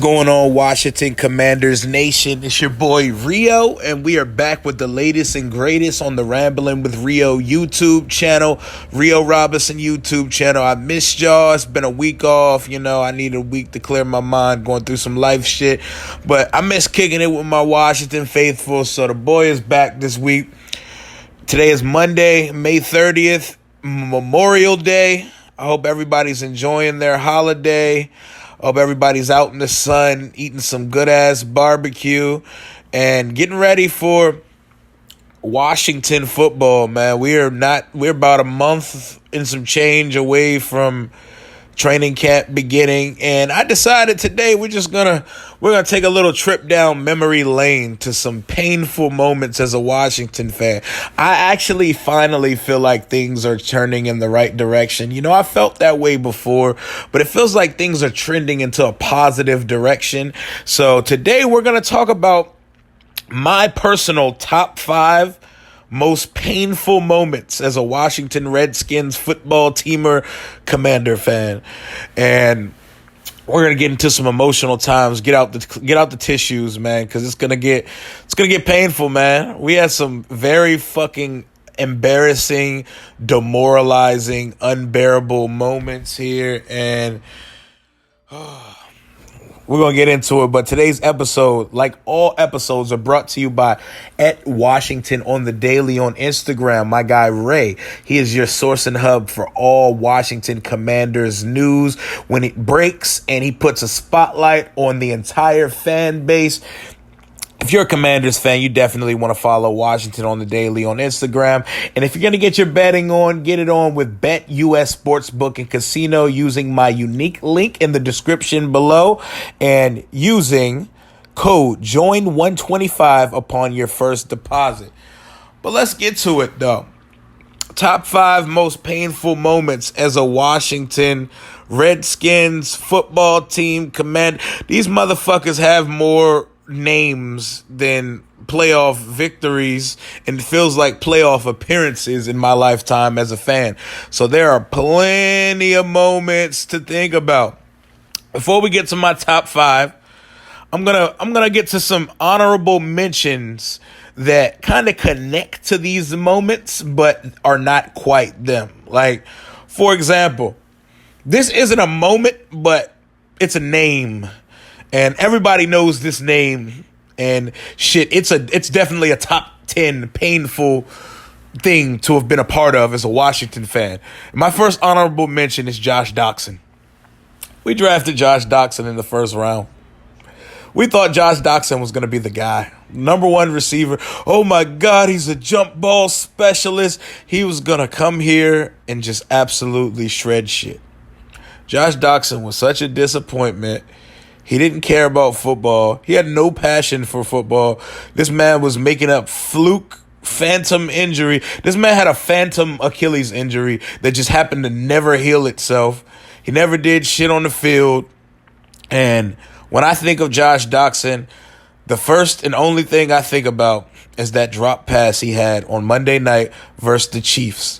Going on, Washington Commanders Nation? It's your boy Rio, and we are back with the latest and greatest on the Rambling with Rio YouTube channel, Rio Robinson YouTube channel. I missed y'all. It's been a week off. I need a week to clear my mind, going through some life shit. But I miss kicking it with my Washington faithful, so the boy is back this week. Today is Monday, May 30th, Memorial Day. I hope everybody's enjoying their holiday. Hope everybody's out in the sun, eating some good-ass barbecue, and getting ready for Washington football, man. We're about a month and some change away from training camp beginning, and I decided today we're gonna take a little trip down memory lane to some painful moments as a Washington fan. I actually finally feel like things are turning in the right direction. I felt that way before, but it feels like things are trending into a positive direction. So today we're gonna talk about my personal top 5 most painful moments as a Washington Redskins football teamer Commander fan. And we're going to get into some emotional times, get out the tissues, man, cuz it's going to get painful, man. We had some very fucking embarrassing, demoralizing, unbearable moments here, and we're going to get into it, but today's episode, like all episodes, are brought to you by @Washington on the Daily on Instagram. My guy Ray, he is your source and hub for all Washington Commanders news when it breaks, and he puts a spotlight on the entire fan base. If you're a Commanders fan, you definitely want to follow Washington on the Daily on Instagram. And if you're going to get your betting on, get it on with BetUS Sportsbook and Casino using my unique link in the description below and using code JOIN125 upon your first deposit. But let's get to it, though. Top 5 most painful moments as a Washington Redskins football team commander. These motherfuckers have more names than playoff victories, and it feels like playoff appearances in my lifetime as a fan. So there are plenty of moments to think about. Before we get to my top 5, I'm gonna get to some honorable mentions that kind of connect to these moments but are not quite them. Like, for example, this isn't a moment, but it's a name. And everybody knows this name, and shit, it's definitely a top 10 painful thing to have been a part of as a Washington fan. My first honorable mention is Josh Doctson. We drafted Josh Doctson in the first round. We thought Josh Doctson was going to be the guy. Number 1 receiver. Oh my God, he's a jump ball specialist. He was going to come here and just absolutely shred shit. Josh Doctson was such a disappointment. He didn't care about football. He had no passion for football. This man was making up phantom injury. This man had a phantom Achilles injury that just happened to never heal itself. He never did shit on the field. And when I think of Josh Doctson, the first and only thing I think about is that drop pass he had on Monday night versus the Chiefs.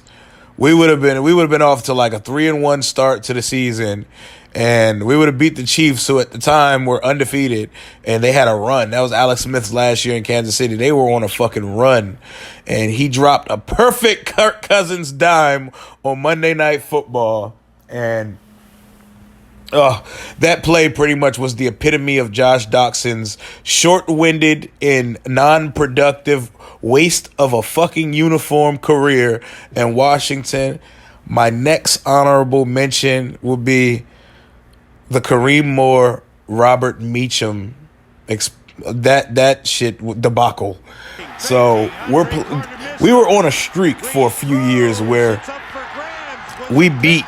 We would have been off to like a 3-1 start to the season. And we would have beat the Chiefs, who at the time were undefeated, and they had a run. That was Alex Smith's last year in Kansas City. They were on a fucking run. And he dropped a perfect Kirk Cousins dime on Monday Night Football. And that play pretty much was the epitome of Josh Doctson's short-winded and non-productive waste of a fucking uniform career in Washington. My next honorable mention would be the Kareem Moore, Robert Meacham, that shit debacle. So we were on a streak for a few years where we beat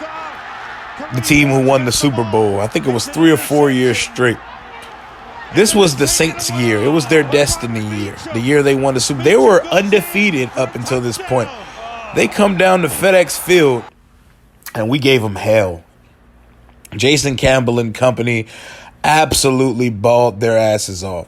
the team who won the Super Bowl. I think it was 3 or 4 years straight. This was the Saints' year. It was their destiny year. The year they won the Super Bowl. They were undefeated up until this point. They come down to FedEx Field, and we gave them hell. Jason Campbell and company absolutely balled their asses off.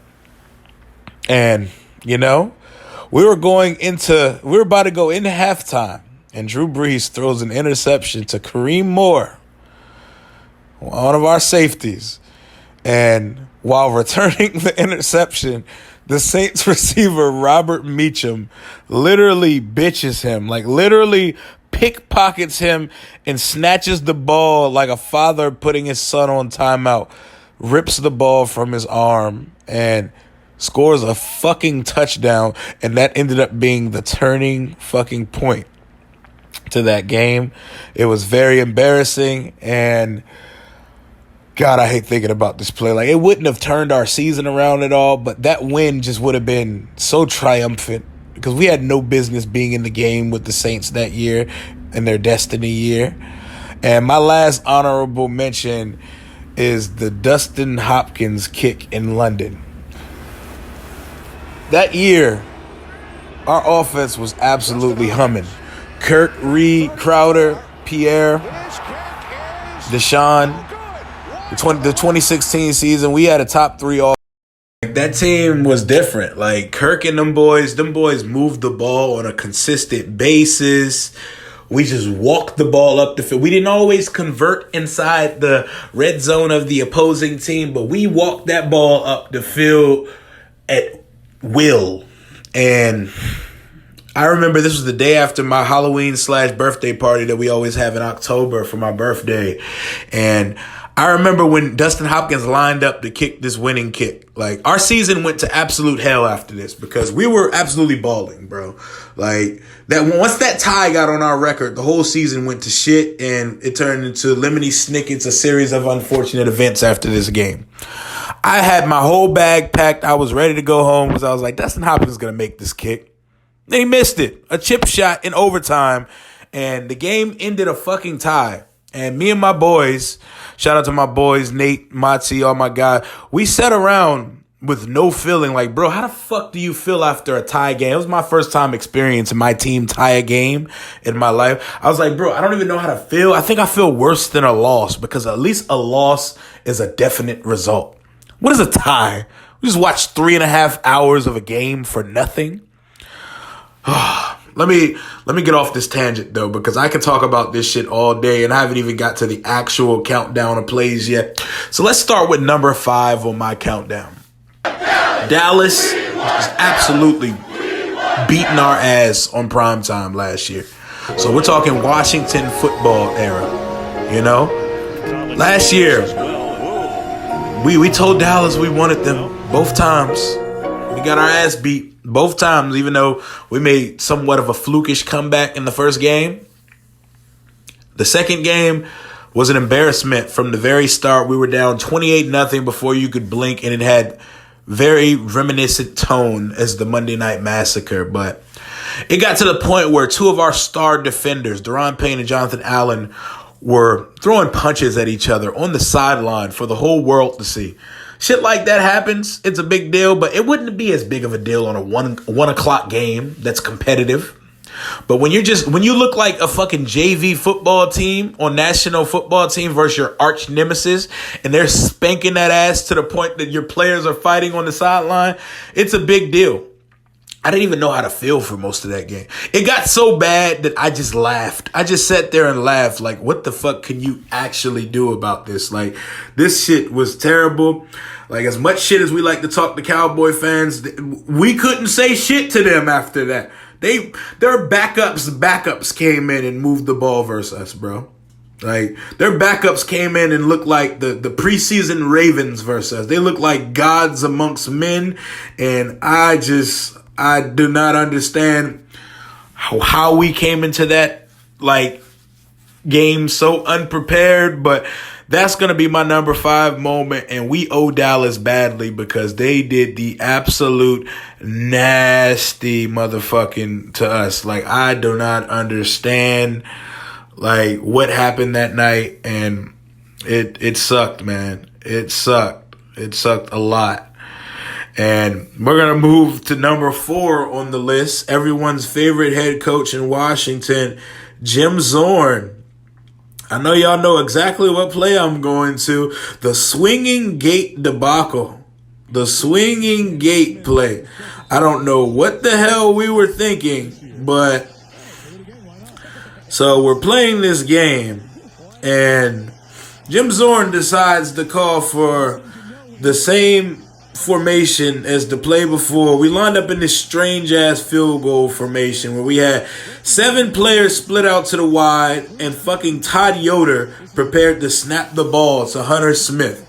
And, we were about to go into halftime, and Drew Brees throws an interception to Kareem Moore, one of our safeties. And while returning the interception, the Saints receiver, Robert Meacham, literally bitches him, like literally pickpockets him and snatches the ball like a father putting his son on timeout, rips the ball from his arm, and scores a fucking touchdown. And that ended up being the turning fucking point to that game. It was very embarrassing, and God, I hate thinking about this play. Like, it wouldn't have turned our season around at all, but that win just would have been so triumphant because we had no business being in the game with the Saints that year and their destiny year. And my last honorable mention is the Dustin Hopkins kick in London. That year, our offense was absolutely humming. Kirk, Reed, Crowder, Pierre, Deshaun. The 2016 season, we had a top 3 all. That team was different. Like, Kirk and them boys moved the ball on a consistent basis. We just walked the ball up the field. We didn't always convert inside the red zone of the opposing team, but we walked that ball up the field at will. And I remember this was the day after my Halloween/birthday party that we always have in October for my birthday. And I remember when Dustin Hopkins lined up to kick this winning kick. Like, our season went to absolute hell after this because we were absolutely balling, bro. Like, that once that tie got on our record, the whole season went to shit, and it turned into lemony snickets, a series of unfortunate events after this game. I had my whole bag packed. I was ready to go home because I was like, Dustin Hopkins is going to make this kick. Then he missed it. A chip shot in overtime, and the game ended a fucking tie. And me and my boys, shout out to my boys, Nate, Mati, all my guys, we sat around with no feeling like, bro, how the fuck do you feel after a tie game? It was my first time experiencing my team tie a game in my life. I was like, bro, I don't even know how to feel. I think I feel worse than a loss because at least a loss is a definite result. What is a tie? We just watched 3.5 hours of a game for nothing. Let me get off this tangent, though, because I can talk about this shit all day, and I haven't even got to the actual countdown of plays yet. So let's start with number 5 on my countdown. Dallas was absolutely beating our ass on primetime last year. So we're talking Washington football era, you know? Last year, we told Dallas we wanted them both times. We got our ass beat both times, even though we made somewhat of a flukish comeback in the first game. The second game was an embarrassment from the very start. We were down 28-0 before you could blink, and it had very reminiscent tone as the Monday Night Massacre. But it got to the point where 2 of our star defenders, Daron Payne and Jonathan Allen, were throwing punches at each other on the sideline for the whole world to see. Shit like that happens. It's a big deal, but it wouldn't be as big of a deal on a 1 o'clock game that's competitive. But when you look like a fucking JV football team on national football team versus your arch nemesis, and they're spanking that ass to the point that your players are fighting on the sideline, it's a big deal. I didn't even know how to feel for most of that game. It got so bad that I just laughed. I just sat there and laughed. Like, what the fuck can you actually do about this? Like, this shit was terrible. Like, as much shit as we like to talk to Cowboy fans, we couldn't say shit to them after that. Their backups came in and moved the ball versus us, bro. Like, their backups came in and looked like the preseason Ravens versus us. They looked like gods amongst men, and I do not understand how we came into that, like, game so unprepared, but that's going to be my number 5 moment, and we owe Dallas badly because they did the absolute nasty motherfucking to us. Like, I do not understand, like, what happened that night, and it sucked, man. It sucked. It sucked a lot. And we're going to move to number 4 on the list. Everyone's favorite head coach in Washington, Jim Zorn. I know y'all know exactly what play I'm going to. The swinging gate debacle. The swinging gate play. I don't know what the hell we were thinking, but so we're playing this game, and Jim Zorn decides to call for the same formation as the play before. We lined up in this strange ass field goal formation where we had 7 players split out to the wide and fucking Todd Yoder prepared to snap the ball to Hunter Smith.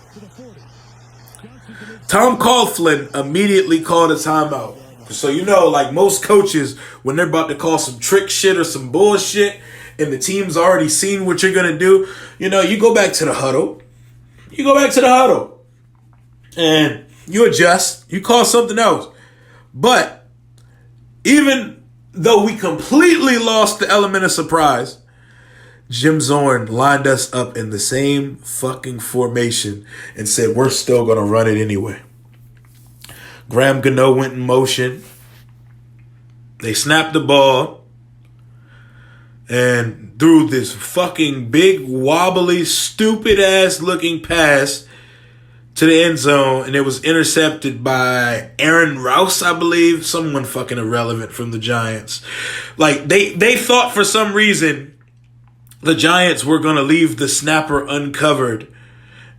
Tom Coughlin immediately called a timeout. So like most coaches, when they're about to call some trick shit or some bullshit and the team's already seen what you're going to do, you go back to the huddle. And you adjust. You call something else. But even though we completely lost the element of surprise, Jim Zorn lined us up in the same fucking formation and said, we're still going to run it anyway. Graham Gano went in motion. They snapped the ball and threw this fucking big, wobbly, stupid-ass looking pass to the end zone, and it was intercepted by Aaron Rouse, I believe. Someone fucking irrelevant from the Giants. Like, they thought for some reason the Giants were going to leave the snapper uncovered.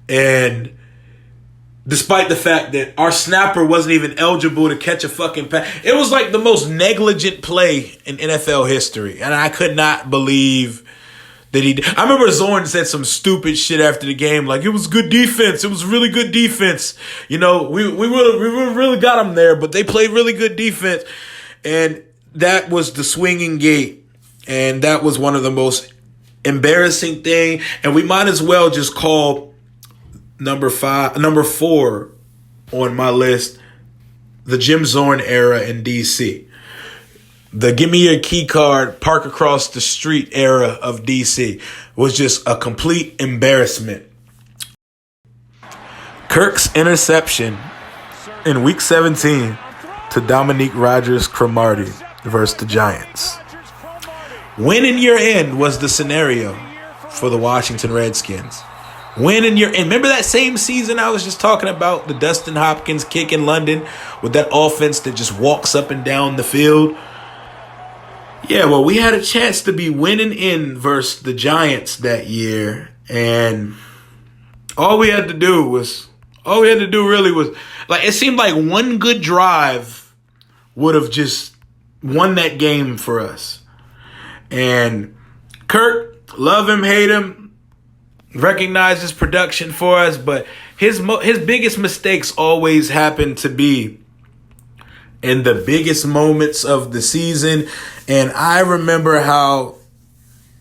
And despite the fact that our snapper wasn't even eligible to catch a fucking pass, it was like the most negligent play in NFL history. And I could not believe that he did. I remember Zorn said some stupid shit after the game, like it was good defense. It was really good defense. We really got them there, but they played really good defense. And that was the swinging gate. And that was one of the most embarrassing thing. And we might as well just call number 4 on my list the Jim Zorn era in DC. The give me your key card, park across the street era of DC was just a complete embarrassment. Kirk's interception in week 17 to Dominique Rodgers-Cromartie versus the Giants. When in your end was the scenario for the Washington Redskins. When in your end. Remember that same season I was just talking about, the Dustin Hopkins kick in London with that offense that just walks up and down the field? Yeah, well, we had a chance to be winning in versus the Giants that year, and all we had to do really was, like, it seemed like one good drive would have just won that game for us. And Kirk, love him, hate him, recognize his production for us, but his biggest mistakes always happen to be in the biggest moments of the season. And I remember how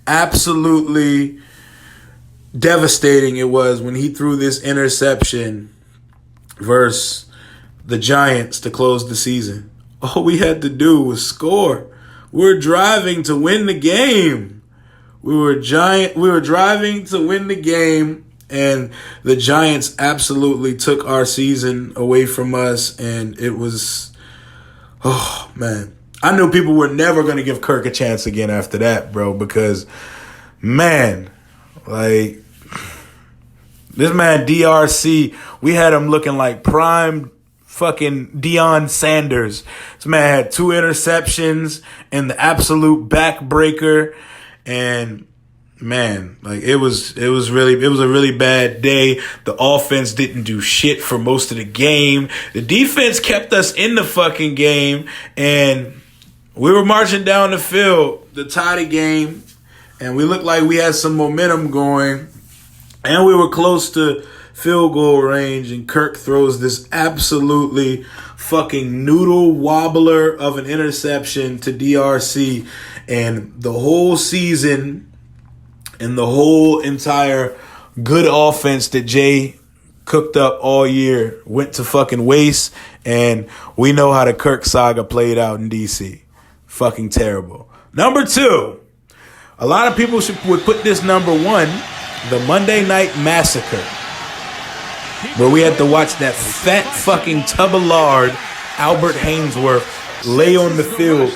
absolutely devastating it was when he threw this interception versus the Giants to close the season. All we had to do was score. We were driving to win the game. We were driving to win the game, and the Giants absolutely took our season away from us, and it was, oh, man. I knew people were never going to give Kirk a chance again after that, bro, because, man, like, this man DRC, we had him looking like prime fucking Deion Sanders. This man had 2 interceptions and the absolute backbreaker, and man, like it was a really bad day. The offense didn't do shit for most of the game. The defense kept us in the fucking game, and we were marching down the field to tie the game, and we looked like we had some momentum going, and we were close to field goal range, and Kirk throws this absolutely fucking noodle wobbler of an interception to DRC, and the whole season and the whole entire good offense that Jay cooked up all year went to fucking waste, and we know how the Kirk saga played out in DC. Fucking terrible. Number 2, a lot of people would put this number 1, the Monday Night Massacre, where we had to watch that fat fucking tub of lard, Albert Hainsworth, lay on the field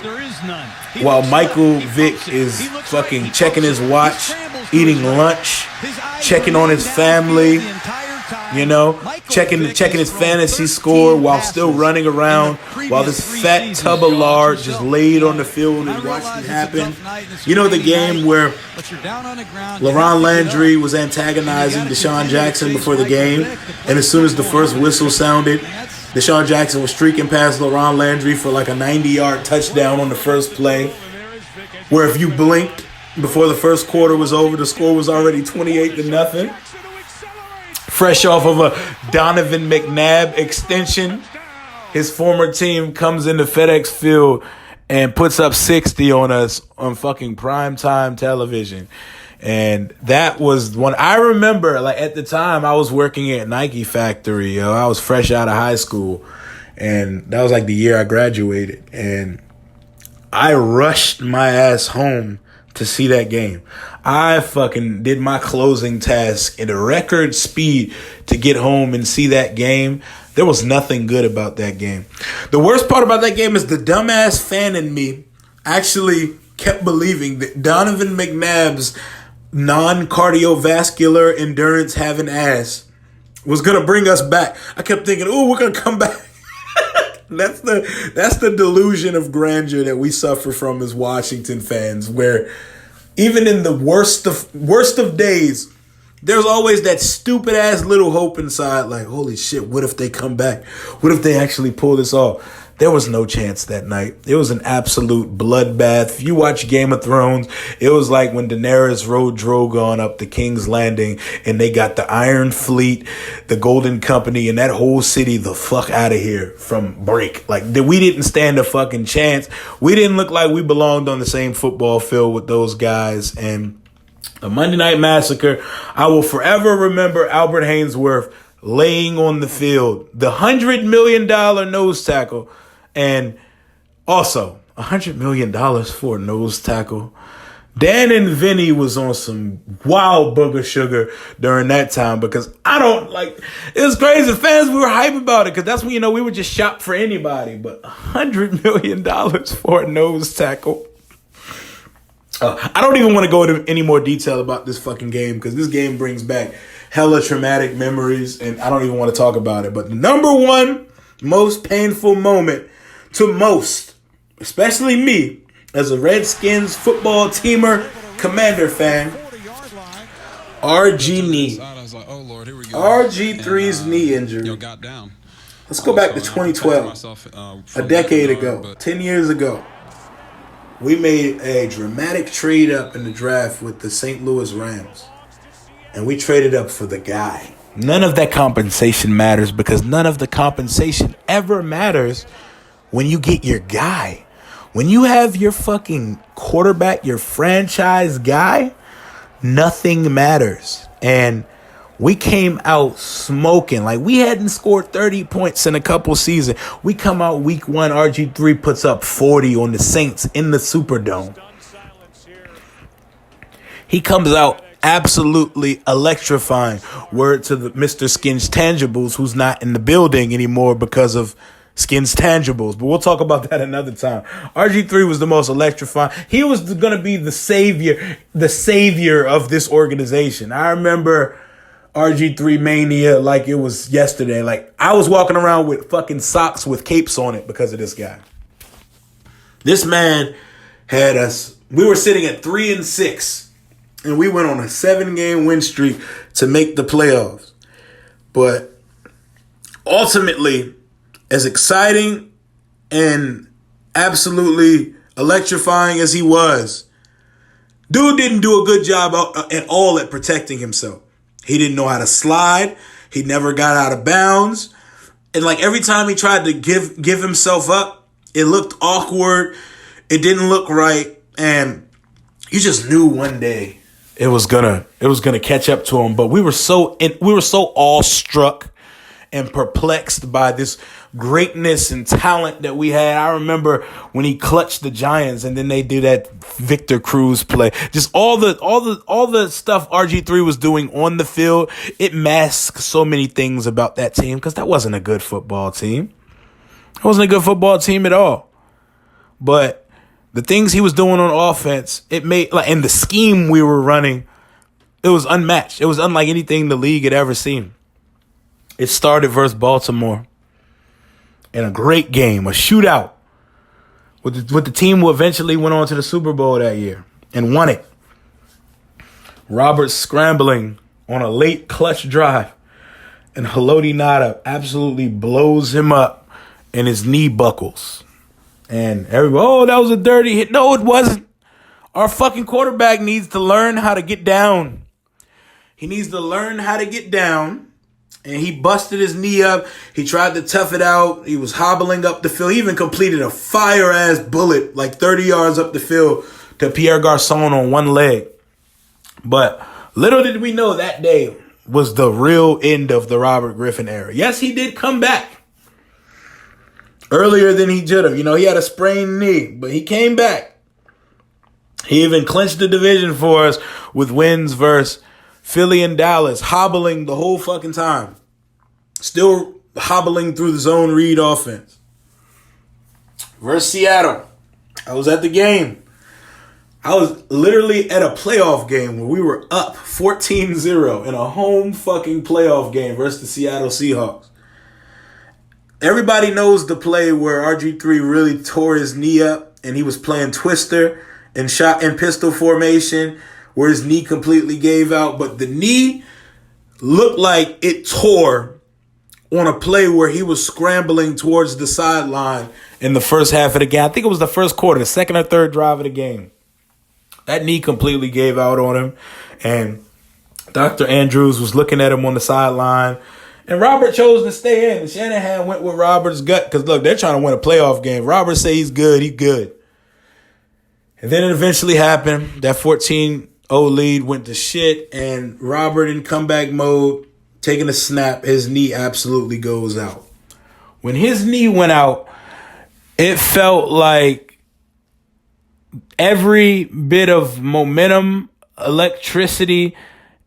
while Michael Vick is fucking checking his watch, eating lunch, checking on his family, You know, checking his fantasy score while still running around, while this fat tub of lard just laid on the field and watched it happen. You know the game where LaRon Landry was antagonizing Deshaun Jackson before the game, and as soon as the first whistle sounded, Deshaun Jackson was streaking past LaRon Landry for like a 90-yard touchdown on the first play, where if you blinked before the first quarter was over, the score was already 28-0. Fresh off of a Donovan McNabb extension, his former team comes into FedEx Field and puts up 60 on us on fucking primetime television. And that was one I remember, like at the time I was working at Nike Factory. I was fresh out of high school, and that was like the year I graduated. And I rushed my ass home to see that game. I fucking did my closing task at a record speed to get home and see that game. There was nothing good about that game. The worst part about that game is the dumbass fan in me actually kept believing that Donovan McNabb's non-cardiovascular endurance having ass was going to bring us back. I kept thinking, oh, we're going to come back. That's the delusion of grandeur that we suffer from as Washington fans, where even in the worst of days, there's always that stupid ass little hope inside, like, holy shit, what if they come back? What if they actually pull this off? There was no chance that night. It was an absolute bloodbath. If you watch Game of Thrones, it was like when Daenerys rode Drogon up the King's Landing and they got the Iron Fleet, the Golden Company, and that whole city the fuck out of here from break. Like, we didn't stand a fucking chance. We didn't look like we belonged on the same football field with those guys. And the Monday Night Massacre, I will forever remember Albert Haynesworth laying on the field, the $100 million nose tackle. And also, $100 million for a nose tackle. Dan and Vinny was on some wild booger sugar during that time, because it was crazy. Fans, we were hype about it because that's when, we would just shop for anybody. But $100 million for a nose tackle. I don't even want to go into any more detail about this fucking game, because this game brings back hella traumatic memories, and I don't even want to talk about it. But the number one most painful moment to most, especially me, as a Redskins football teamer, Commander fan, RG knee. RG3's knee injury. Let's go back to 2012, a decade ago, 10 years ago. We made a dramatic trade up in the draft with the St. Louis Rams. And we traded up for the guy. None of that compensation matters, because none of the compensation ever matters when you get your guy. When you have your fucking quarterback, your franchise guy, nothing matters. And we came out smoking. Like, we hadn't scored 30 points in a couple seasons. We come out week one, RG3 puts up 40 on the Saints in the Superdome. He comes out absolutely electrifying. Word to the Mr. Skins Tangibles, who's not in the building anymore because of Skins Tangibles. But we'll talk about that another time. RG3 was the most electrifying. He was going to be the savior of this organization. I remember RG3 mania like it was yesterday. Like, I was walking around with fucking socks with capes on it because of this guy. This man had us. We were sitting at 3-6, and we went on a 7-game win streak to make the playoffs. But ultimately, as exciting and absolutely electrifying as he was, dude didn't do a good job at all at protecting himself. He didn't know how to slide. He never got out of bounds. And like every time he tried to give himself up, it looked awkward. It didn't look right. And you just knew one day it was gonna catch up to him. But we were so awestruck and perplexed by this greatness and talent that we had. I remember when he clutched the Giants, and then they do that Victor Cruz play. Just all the stuff RG3 was doing on the field, it masks so many things about that team, because that wasn't a good football team. It wasn't a good football team at all. But the things he was doing on offense, it made, and the scheme we were running, it was unmatched. It was unlike anything the league had ever seen. It started versus Baltimore in a great game, a shootout with the team who eventually went on to the Super Bowl that year and won it. Roberts scrambling on a late clutch drive, and Haloti Ngata absolutely blows him up, and his knee buckles. And everybody, oh, that was a dirty hit. No, it wasn't. Our fucking quarterback needs to learn how to get down. He needs to learn how to get down. And he busted his knee up. He tried to tough it out. He was hobbling up the field. He even completed a fire-ass bullet like 30 yards up the field to Pierre Garçon on one leg. But little did we know that day was the real end of the Robert Griffin era. Yes, he did come back earlier than he should have. You know, he had a sprained knee, but he came back. He even clinched the division for us with wins versus Philly and Dallas, hobbling the whole fucking time. Still hobbling through the zone read offense. Versus Seattle. I was at the game. I was literally at a playoff game where we were up 14-0 in a home fucking playoff game versus the Seattle Seahawks. Everybody knows the play where RG3 really tore his knee up and he was playing twister and shot in pistol formation where his knee completely gave out. But the knee looked like it tore on a play where he was scrambling towards the sideline in the first half of the game. I think it was the first quarter, the second or third drive of the game. That knee completely gave out on him. And Dr. Andrews was looking at him on the sideline. And Robert chose to stay in. And Shanahan went with Robert's gut. Because, look, they're trying to win a playoff game. Robert say he's good. He's good. And then it eventually happened. That 14-0 lead went to shit. And Robert in comeback mode, taking a snap, his knee absolutely goes out. When his knee went out, it felt like every bit of momentum, electricity,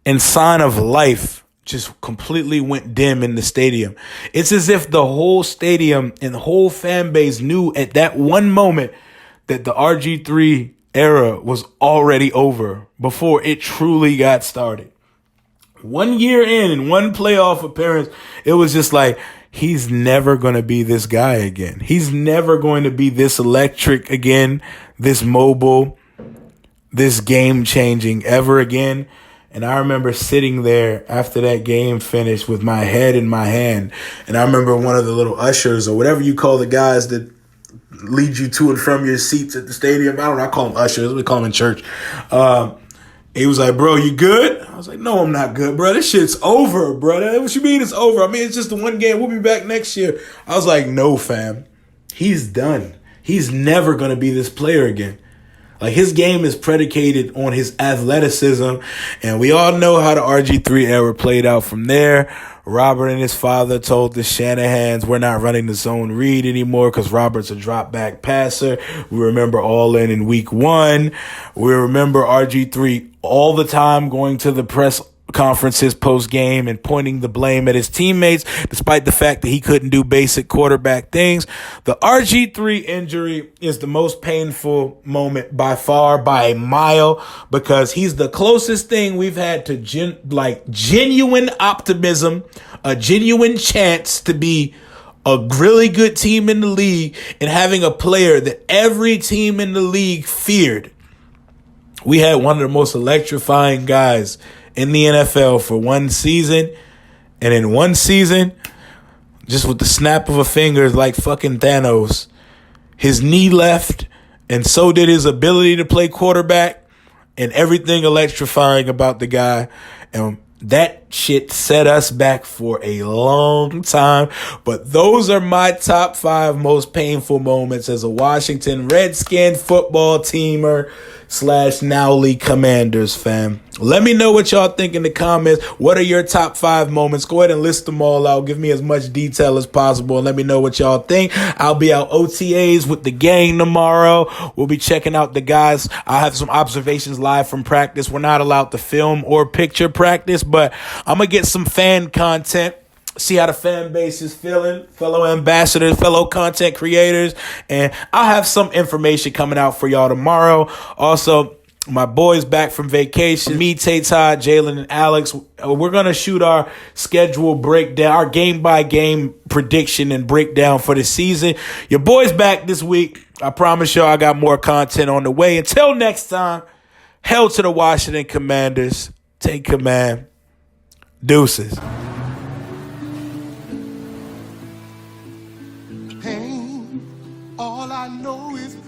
and sign of life just completely went dim in the stadium. It's as if the whole stadium and the whole fan base knew at that one moment that the RG3 era was already over before it truly got started. 1 year in and one playoff appearance, it was just like, he's never going to be this guy again. He's never going to be this electric again, this mobile, this game-changing ever again. And I remember sitting there after that game finished with my head in my hand. And I remember one of the little ushers or whatever you call the guys that lead you to and from your seats at the stadium. I don't know. I call them ushers. We call them in church. He was like, bro, you good? I was like, no, I'm not good, bro. This shit's over, brother. What you mean it's over? I mean, it's just the one game. We'll be back next year. I was like, no, fam. He's done. He's never going to be this player again. Like, his game is predicated on his athleticism, and we all know how the RG3 era played out from there. Robert and his father told the Shanahans, we're not running the zone read anymore because Robert's a drop back passer. We remember all in week 1. We remember RG3 all the time going to the press conferences post game and pointing the blame at his teammates, despite the fact that he couldn't do basic quarterback things. The RG3 injury is the most painful moment by far, by a mile, because he's the closest thing we've had to genuine optimism, a genuine chance to be a really good team in the league and having a player that every team in the league feared. We had one of the most electrifying guys in the NFL for one season. And in one season, just with the snap of a finger, like fucking Thanos, his knee left, and so did his ability to play quarterback and everything electrifying about the guy. And that shit set us back for a long time. But those are my top 5 most painful moments as a Washington Redskin football teamer / now League Commanders fan. Let me know what y'all think in the comments. What are your top 5 moments? Go ahead and list them all out. Give me as much detail as possible and let me know what y'all think. I'll be out OTAs with the gang tomorrow. We'll be checking out the guys. I'll have some observations live from practice. We're not allowed to film or picture practice, but I'm going to get some fan content. See how the fan base is feeling, fellow ambassadors, fellow content creators, and I'll have some information coming out for y'all tomorrow. Also, My boys back from vacation. Me, Tay Todd, Jalen, and Alex. We're going to shoot our schedule breakdown, our game-by-game prediction and breakdown for the season. Your boys back this week. I promise y'all I got more content on the way. Until next time, hell to the Washington Commanders. Take command. Deuces. Pain, all I know is pain.